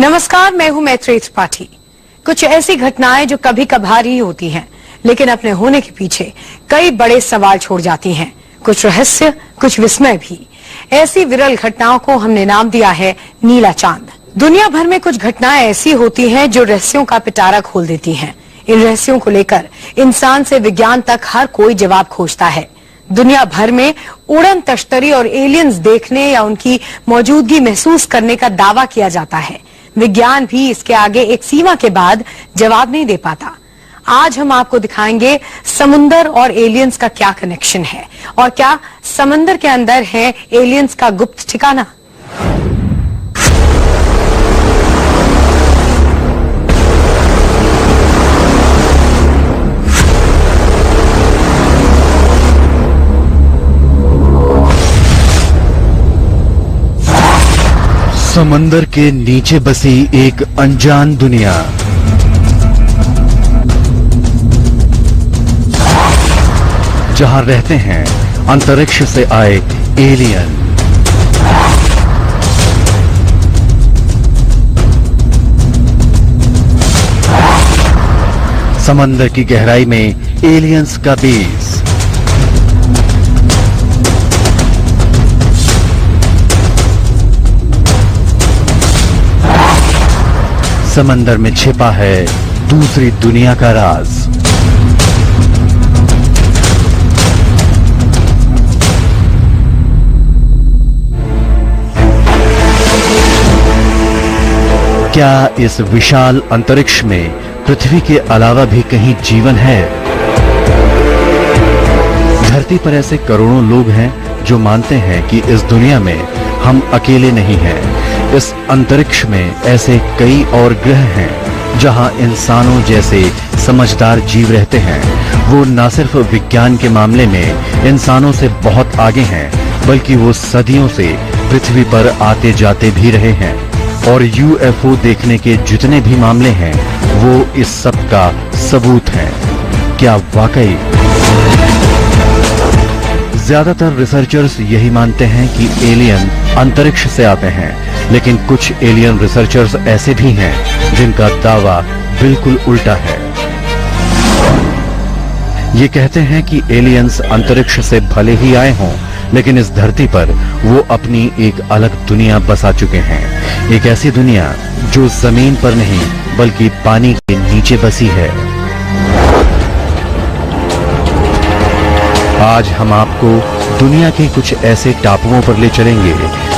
नमस्कार, मैं हूं मैत्रेयी त्रिपाठी। कुछ ऐसी घटनाएं जो कभी कभार ही होती हैं, लेकिन अपने होने के पीछे कई बड़े सवाल छोड़ जाती हैं। कुछ रहस्य, कुछ विस्मय भी। ऐसी विरल घटनाओं को हमने नाम दिया है नीला चांद। दुनिया भर में कुछ घटनाएं ऐसी होती हैं जो रहस्यों का पिटारा खोल देती हैं। इन रहस्यों को लेकर इंसान से विज्ञान तक हर कोई जवाब खोजता है। दुनिया भर में उड़न तश्तरी और एलियंस देखने या उनकी मौजूदगी महसूस करने का दावा किया जाता है। विज्ञान भी इसके आगे एक सीमा के बाद जवाब नहीं दे पाता। आज हम आपको दिखाएंगे समुंदर और एलियंस का क्या कनेक्शन है और क्या समंदर के अंदर है एलियंस का गुप्त ठिकाना। समंदर के नीचे बसी एक अनजान दुनिया। जहां रहते हैं अंतरिक्ष से आए एलियन। समंदर की गहराई में एलियंस का बेस। समंदर में छिपा है दूसरी दुनिया का राज। क्या इस विशाल अंतरिक्ष में पृथ्वी के अलावा भी कहीं जीवन है? धरती पर ऐसे करोड़ों लोग हैं जो मानते हैं कि इस दुनिया में हम अकेले नहीं हैं। इस अंतरिक्ष में ऐसे कई और ग्रह हैं जहां इंसानों जैसे समझदार जीव रहते हैं। वो न सिर्फ विज्ञान के मामले में इंसानों से बहुत आगे हैं, बल्कि वो सदियों से पृथ्वी पर आते जाते भी रहे हैं। और यूएफओ देखने के जितने भी मामले हैं वो इस सब का सबूत हैं। क्या वाकई? ज्यादातर रिसर्चर्स यही मानते हैं कि एलियन अंतरिक्ष से आते हैं, लेकिन कुछ एलियन रिसर्चर्स ऐसे भी हैं जिनका दावा बिल्कुल उल्टा है। ये कहते हैं कि एलियंस अंतरिक्ष से भले ही आए हों, लेकिन इस धरती पर वो अपनी एक अलग दुनिया बसा चुके हैं। एक ऐसी दुनिया जो जमीन पर नहीं बल्कि पानी के नीचे बसी है। आज हम आपको दुनिया के कुछ ऐसे टापुओं पर ले चलेंगे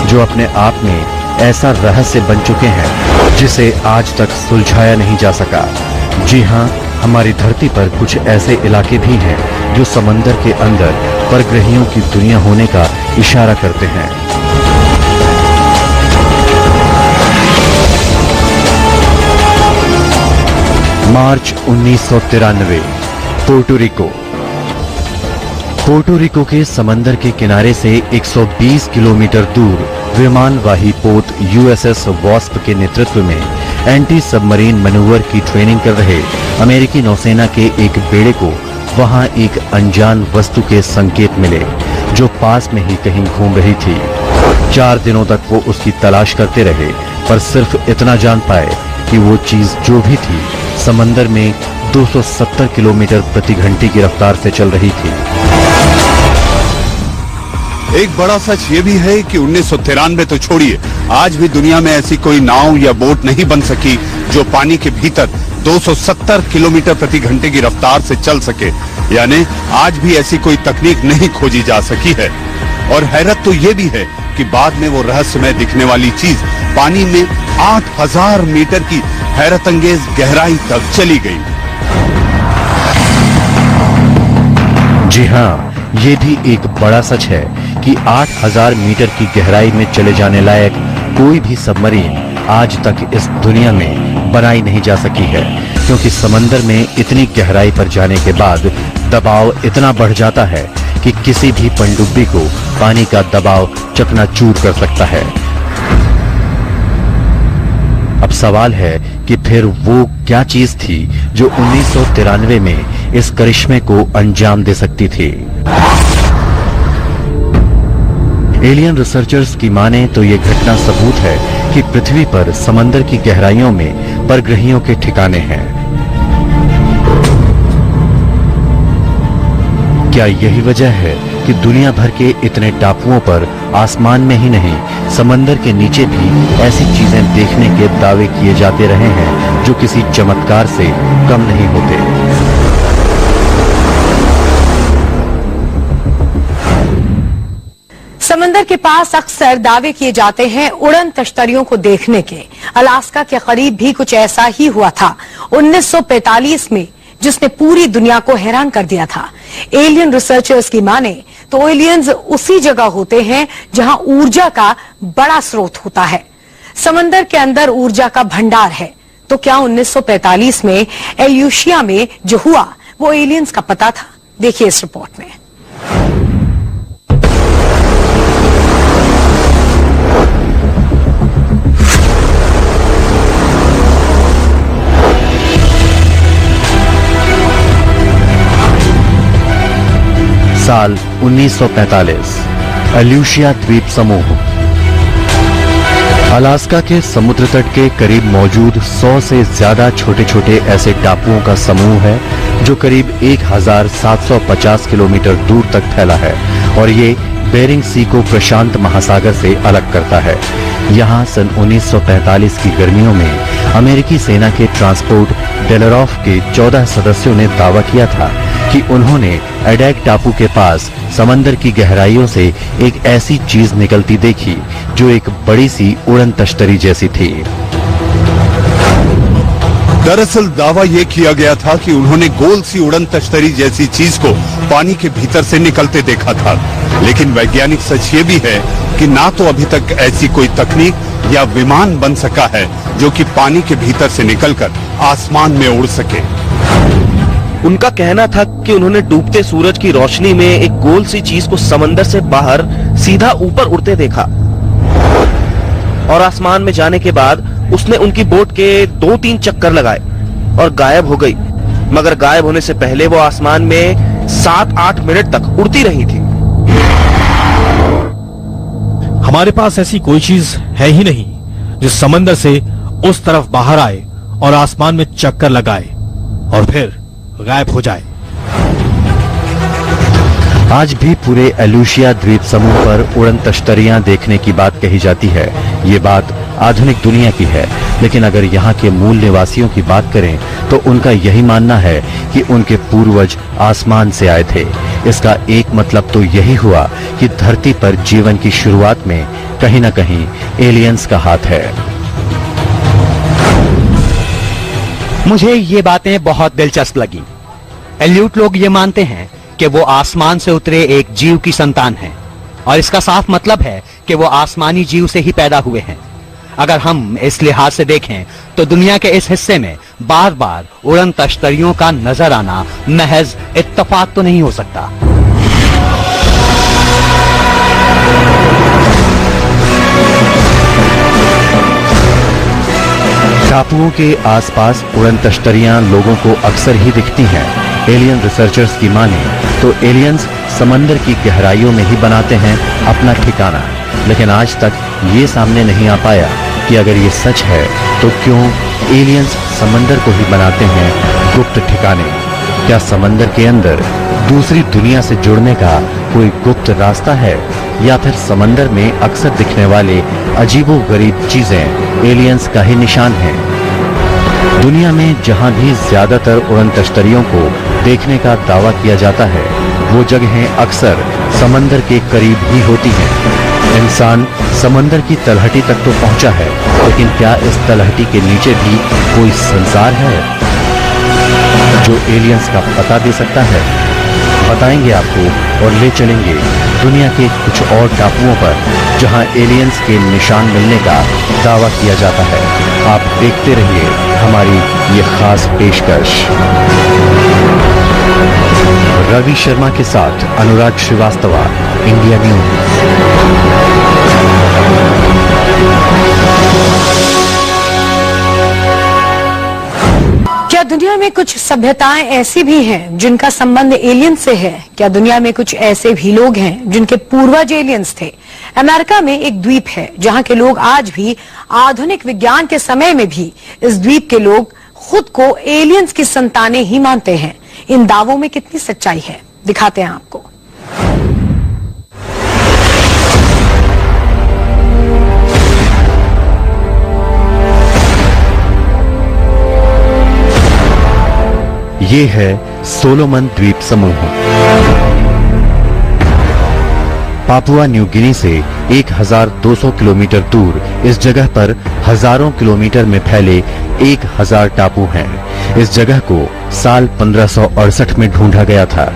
जो अपने आप में ऐसा रहस्य बन चुके हैं जिसे आज तक सुलझाया नहीं जा सका। जी हां, हमारी धरती पर कुछ ऐसे इलाके भी हैं जो समंदर के अंदर परग्रहियों की दुनिया होने का इशारा करते हैं। मार्च 1993, पोर्टो रिको के समंदर के किनारे से 120 किलोमीटर दूर विमानवाही पोत यूएसएस वॉस्प के नेतृत्व में एंटी सबमरीन मैन्यूवर की ट्रेनिंग कर रहे अमेरिकी नौसेना के एक बेड़े को वहां एक अनजान वस्तु के संकेत मिले जो पास में ही कहीं घूम रही थी। 4 दिनों तक वो उसकी तलाश करते रहे, पर सिर्फ इतना जान पाए कि वो चीज जो भी थी समंदर में 270 किलोमीटर प्रति घंटे की रफ्तार से चल रही थी। एक बड़ा सच ये भी है कि 1993 तो छोड़िए, आज भी दुनिया में ऐसी कोई नाव या बोट नहीं बन सकी जो पानी के भीतर 270 किलोमीटर प्रति घंटे की रफ्तार से चल सके। यानी आज भी ऐसी कोई तकनीक नहीं खोजी जा सकी है। और हैरत तो ये भी है कि बाद में वो रहस्यमय दिखने वाली चीज पानी में 8000 मीटर की हैरतअंगेज गहराई तक चली गई। जी हाँ, ये भी एक बड़ा सच है कि 8000 मीटर की गहराई में चले जाने लायक कोई भी सबमरीन आज तक इस दुनिया में बनाई नहीं जा सकी है, क्योंकि समंदर में इतनी गहराई पर जाने के बाद दबाव इतना बढ़ जाता है कि किसी भी पनडुब्बी को पानी का दबाव चकनाचूर कर सकता है। अब सवाल है कि फिर वो क्या चीज थी जो 1993 में इस करिश्मे को अंजाम दे सकती थी। एलियन रिसर्चर्स की माने तो ये घटना सबूत है कि कि पृथ्वी पर समंदर की गहराइयों में परग्रहियों के ठिकाने हैं। क्या यही वजह है कि दुनिया भर के इतने टापुओं पर आसमान में ही नहीं, समंदर के नीचे भी ऐसी चीजें देखने के दावे किए जाते रहे हैं जो किसी चमत्कार से कम नहीं होते। समंदर के पास अक्सर दावे किए जाते हैं उड़न तश्तरियों को देखने के। अलास्का के करीब भी कुछ ऐसा ही हुआ था 1945 में, जिसने पूरी दुनिया को हैरान कर दिया था। एलियन रिसर्चर्स की माने तो एलियंस उसी जगह होते हैं जहां ऊर्जा का बड़ा स्रोत होता है। समंदर के अंदर ऊर्जा का भंडार है। तो क्या 1945 में एल्यूशिया में जो हुआ वो एलियंस का पता था? देखिए इस रिपोर्ट में। साल 1945, एल्यूशिया द्वीप समूह। अलास्का के समुद्र तट के करीब मौजूद 100 से ज्यादा छोटे छोटे ऐसे टापुओं का समूह है जो करीब 1750 किलोमीटर दूर तक फैला है और ये बेरिंग सी को प्रशांत महासागर से अलग करता है। यहाँ सन 1945 की गर्मियों में अमेरिकी सेना के ट्रांसपोर्ट डेलरॉफ के 14 सदस्यों ने दावा किया था कि उन्होंने एडेग टापू के पास समंदर की गहराइयों से एक ऐसी चीज निकलती देखी जो एक बड़ी सी उड़न तश्तरी जैसी थी। दरअसल दावा यह किया गया था कि उन्होंने गोल सी उड़न तश्तरी जैसी चीज को पानी के भीतर से निकलते देखा था। लेकिन वैज्ञानिक सच ये भी है कि ना तो अभी तक ऐसी कोई तकनीक या विमान बन सका है जो कि पानी के भीतर से निकलकर आसमान में उड़ सके। उनका कहना था कि उन्होंने डूबते सूरज की रोशनी में एक गोल सी चीज को समंदर से बाहर सीधा ऊपर उड़ते देखा और आसमान में जाने के बाद उसने उनकी बोट के 2-3 चक्कर लगाए और गायब हो गई। मगर गायब होने से पहले वो आसमान में 7-8 मिनट तक उड़ती रही थी। हमारे पास ऐसी कोई चीज है ही नहीं जो समंदर से उस तरफ बाहर आए और आसमान में चक्कर लगाए और फिर गायब हो जाए। आज भी पूरे एल्यूशिया द्वीप समूह पर उड़न तश्तरियां देखने की बात कही जाती है। ये बात आधुनिक दुनिया की है, लेकिन अगर यहाँ के मूल निवासियों की बात करें तो उनका यही मानना है कि उनके पूर्वज आसमान से आए थे। इसका एक मतलब तो यही हुआ कि धरती पर जीवन की शुरुआत में कहीं न कहीं एलियंस का हाथ है। मुझे ये बातें बहुत दिलचस्प लगी। एल्यूट लोग ये मानते हैं कि वो आसमान से उतरे एक जीव की संतान हैं और इसका साफ मतलब है कि वो आसमानी जीव से ही पैदा हुए हैं। अगर हम इस लिहाज से देखें तो दुनिया के इस हिस्से में बार बार उड़न तश्तरियों का नजर आना महज इत्तेफाक तो नहीं हो सकता। टापुओं के आसपास उड़न तश्तरियां लोगों को अक्सर ही दिखती हैं। एलियन रिसर्चर्स की माने तो एलियंस समंदर की गहराइयों में ही बनाते हैं अपना ठिकाना, लेकिन आज तक ये सामने नहीं आ पाया कि अगर ये सच है तो क्यों एलियंस समंदर को ही बनाते हैं गुप्त ठिकाने। क्या समंदर के अंदर दूसरी दुनिया से जुड़ने का कोई गुप्त रास्ता है, या फिर समंदर में अक्सर दिखने वाले अजीबोगरीब चीजें एलियंस का ही निशान है। दुनिया में जहां भी ज्यादातर उड़न तश्तरियों को देखने का दावा किया जाता है वो जगहें अक्सर समंदर के करीब ही होती हैं। इंसान समंदर की तलहटी तक तो पहुंचा है, लेकिन क्या इस तलहटी के नीचे भी कोई संसार है जो एलियंस का पता दे सकता है? बताएंगे आपको और ले चलेंगे दुनिया के कुछ और टापुओं पर जहां एलियंस के निशान मिलने का दावा किया जाता है। आप देखते रहिए हमारी ये खास पेशकश। रवि शर्मा के साथ अनुराग श्रीवास्तवा, इंडिया न्यूज। क्या दुनिया में में कुछ सभ्यताएं ऐसी भी हैं जिनका संबंध एलियन से है। क्या दुनिया में कुछ ऐसे भी लोग हैं जिनके पूर्वज एलियंस थे? अमेरिका में एक द्वीप है जहां के लोग आज भी आधुनिक विज्ञान के समय में भी इस द्वीप के लोग खुद को एलियंस की संतानें ही मानते हैं। इन दावों में कितनी सच्चाई है, दिखाते हैं आपको। ये है सोलोमन द्वीप समूह। पापुआ न्यू गिनी से 1200 किलोमीटर दूर इस जगह पर हजारों किलोमीटर में फैले 1000 टापू हैं। इस जगह को साल 1568 में ढूंढा गया था।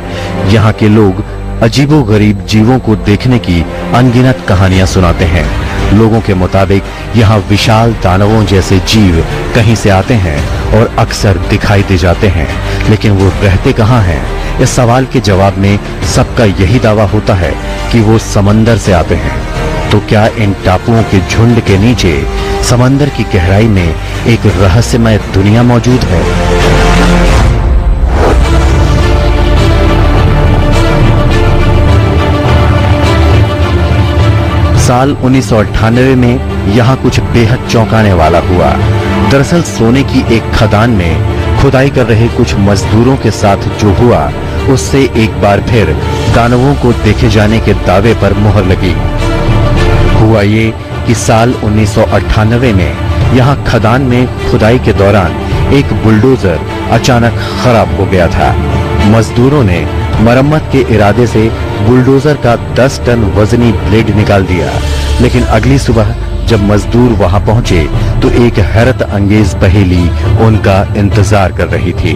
यहाँ के लोग अजीबोगरीब जीवों को देखने की अनगिनत कहानियां सुनाते हैं। लोगों के मुताबिक यहाँ विशाल दानवों जैसे जीव कहीं से आते हैं और अक्सर दिखाई दे जाते हैं, लेकिन वो रहते कहाँ हैं? इस सवाल के जवाब में सबका यही दावा होता है कि वो समंदर से आते हैं। तो क्या इन टापुओं के झुंड के नीचे समंदर की गहराई में एक रहस्यमय दुनिया मौजूद है? साल 1998 में यहाँ कुछ बेहद चौंकाने वाला हुआ। दरअसल सोने की एक खदान में खुदाई कर रहे कुछ मजदूरों के साथ जो हुआ, उससे एक बार फिर दानवों को देखे जाने के दावे पर मुहर लगी। हुआ ये कि साल 1998 में यहाँ खदान में खुदाई के दौरान एक बुलडोजर अचानक खराब हो गया था। मजदूरों ने मरम्मत के इरादे से बुलडोजर का 10 टन वजनी ब्लेड निकाल दिया, लेकिन अगली सुबह जब मजदूर वहां पहुंचे तो एक हैरत अंगेज पहेली उनका इंतजार कर रही थी।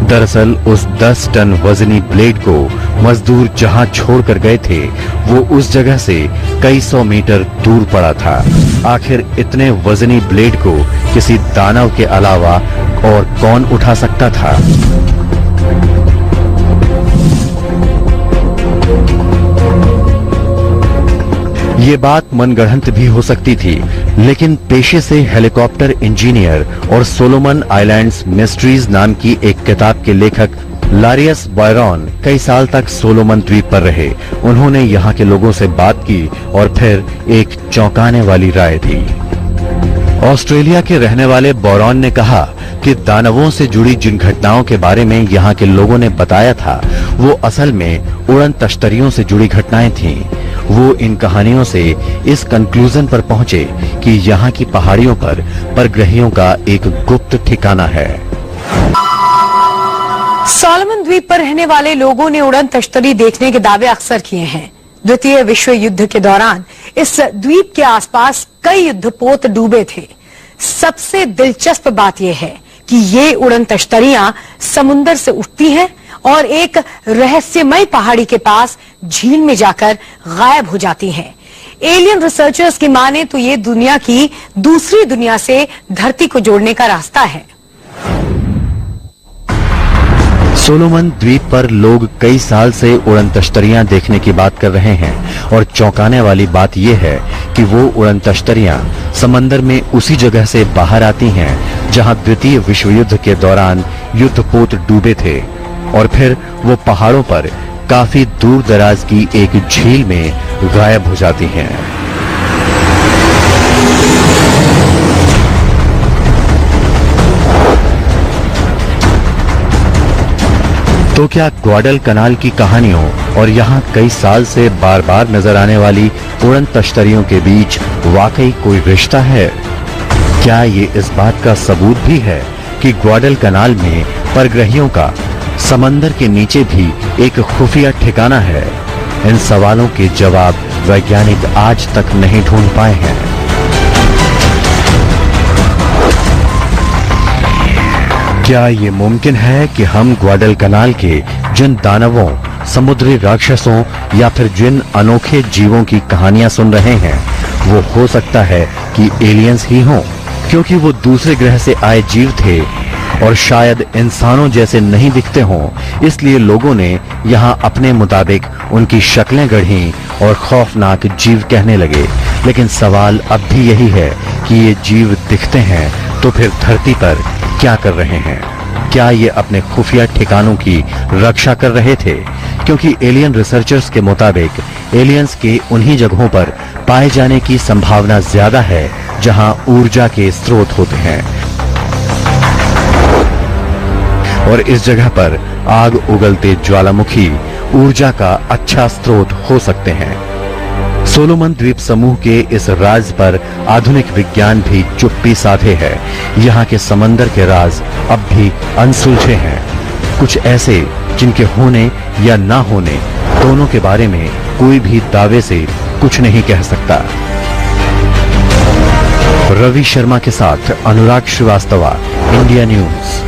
दरअसल उस 10 टन वजनी ब्लेड को मजदूर जहां छोड़कर गए थे, वो उस जगह से कई सौ मीटर दूर पड़ा था। आखिर इतने वजनी ब्लेड को किसी दानव के अलावा और कौन उठा सकता था? ये बात मनगढ़ंत भी हो सकती थी, लेकिन पेशे से हेलीकॉप्टर इंजीनियर और सोलोमन आइलैंड्स मिस्ट्रीज नाम की एक किताब के लेखक लारियस बायरॉन कई साल तक सोलोमन द्वीप पर रहे। उन्होंने यहाँ के लोगों से बात की और फिर एक चौंकाने वाली राय दी। ऑस्ट्रेलिया के रहने वाले बॉरॉन ने कहा कि दानवों से जुड़ी जिन घटनाओं के बारे में यहाँ के लोगों ने बताया था, वो असल में उड़न तश्तरियों से जुड़ी घटनाएं थीं। वो इन कहानियों से इस कंक्लूजन पर पहुंचे कि यहाँ की पहाड़ियों पर परग्रहियों का एक गुप्त ठिकाना है। सोलोमन द्वीप पर रहने वाले लोगों ने उड़न तश्तरी देखने के दावे अक्सर किए हैं। द्वितीय विश्व युद्ध के दौरान इस द्वीप के आसपास कई युद्धपोत डूबे थे। सबसे दिलचस्प बात यह है कि ये उड़न तश्तरियां समुद्र से उठती हैं और एक रहस्यमय पहाड़ी के पास झील में जाकर गायब हो जाती हैं। एलियन रिसर्चर्स की माने तो ये दुनिया की दूसरी दुनिया से धरती को जोड़ने का रास्ता है। सोलोमन द्वीप पर लोग कई साल से उड़न तश्तरियां देखने की बात कर रहे हैं, और चौंकाने वाली बात यह है कि वो उड़न तश्तरियां समंदर में उसी जगह से बाहर आती हैं जहां द्वितीय विश्व युद्ध के दौरान युद्धपोत डूबे थे, और फिर वो पहाड़ों पर काफी दूर दराज की एक झील में गायब हो जाती हैं। तो क्या ग्वाडल कनाल की कहानियों और यहाँ कई साल से बार बार नजर आने वाली उड़न तश्तरियों के बीच वाकई कोई रिश्ता है? क्या ये इस बात का सबूत भी है कि ग्वाडल कनाल में परग्रहियों का समंदर के नीचे भी एक खुफिया ठिकाना है? इन सवालों के जवाब वैज्ञानिक आज तक नहीं ढूंढ पाए हैं। क्या ये मुमकिन है कि हम ग्वाडल कनाल के जिन दानवों, समुद्री राक्षसों या फिर जिन अनोखे जीवों की कहानियां सुन रहे हैं, वो हो सकता है कि एलियंस ही हों, क्योंकि वो दूसरे ग्रह से आए जीव थे और शायद इंसानों जैसे नहीं दिखते हों, इसलिए लोगों ने यहाँ अपने मुताबिक उनकी शक्लें गढ़ी और खौफनाक जीव कहने लगे। लेकिन सवाल अब भी यही है कि ये जीव दिखते हैं तो फिर धरती पर क्या कर रहे हैं? क्या ये अपने खुफिया ठिकानों की रक्षा कर रहे थे? क्योंकि एलियन रिसर्चर्स के मुताबिक एलियंस के उन्हीं जगहों पर पाए जाने की संभावना ज्यादा है जहां ऊर्जा के स्रोत होते हैं, और इस जगह पर आग उगलते ज्वालामुखी ऊर्जा का अच्छा स्रोत हो सकते हैं। सोलोमन द्वीप समूह के इस राज पर आधुनिक विज्ञान भी चुप्पी साधे है। यहाँ के समंदर के राज अब भी अनसुलझे हैं, कुछ ऐसे जिनके होने या ना होने दोनों के बारे में कोई भी दावे से कुछ नहीं कह सकता। रवि शर्मा के साथ अनुराग श्रीवास्तव, इंडिया न्यूज।